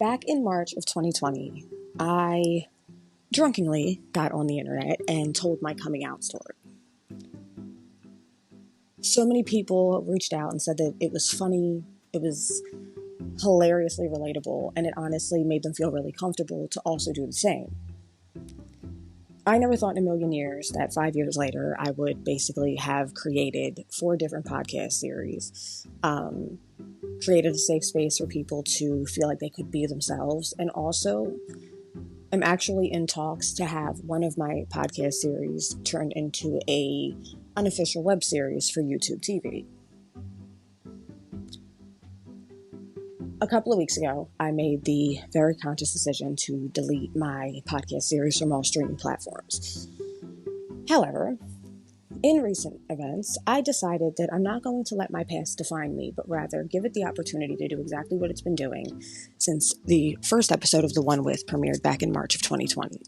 Back in March of 2020, I drunkenly got on the internet and told my coming out story. So many people reached out and said that it was funny, it was hilariously relatable, and it honestly made them feel really comfortable to also do the same. I never thought in a million years that 5 years later I would basically have created 4 different podcast series, created a safe space for people to feel like they could be themselves, and also I'm actually in talks to have one of my podcast series turned into a unofficial web series for YouTube TV. A couple of weeks ago, I made the very conscious decision to delete my podcast series from all streaming platforms. However, in recent events, I decided that I'm not going to let my past define me, but rather give it the opportunity to do exactly what it's been doing since the first episode of The One With premiered back in March of 2020,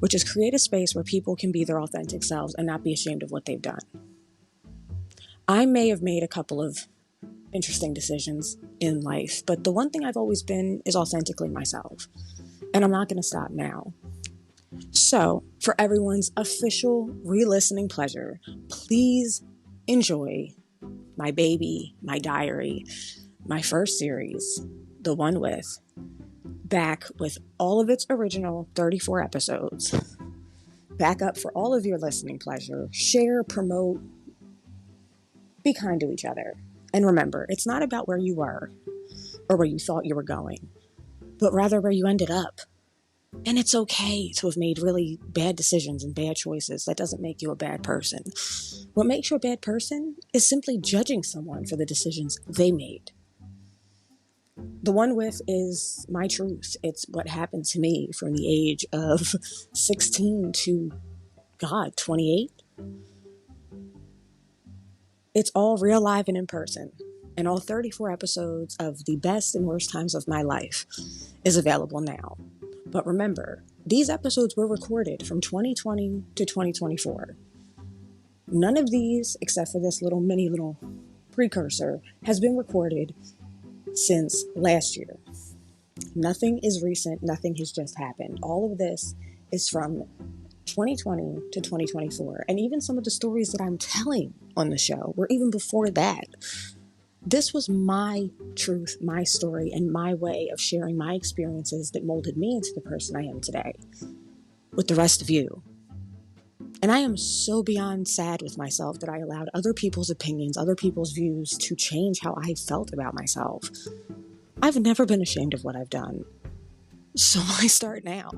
which is create a space where people can be their authentic selves and not be ashamed of what they've done. I may have made a couple of interesting decisions in life, but the one thing I've always been is authentically myself, and I'm not going to stop now. So, for everyone's official re-listening pleasure, please enjoy my baby, my diary, my first series, The One With, back with all of its original 34 episodes, back up for all of your listening pleasure, share, promote, be kind to each other. And remember, it's not about where you were or where you thought you were going, but rather where you ended up. And it's okay to have made really bad decisions and bad choices. That doesn't make you a bad person. What makes you a bad person is simply judging someone for the decisions they made. The One With is my truth. It's what happened to me from the age of 16 to, 28. It's all real, live, and in person, and all 34 episodes of the best and worst times of my life is available now. But remember, these episodes were recorded from 2020 to 2024. None of these, except for this little precursor, has been recorded since last year. Nothing is recent, nothing has just happened. All of this is from 2020 to 2024, and even some of the stories that I'm telling on the show were even before that. This was my truth, my story, and my way of sharing my experiences that molded me into the person I am today with the rest of you. And I am so beyond sad with myself that I allowed other people's opinions, other people's views to change how I felt about myself. I've never been ashamed of what I've done. So why start now?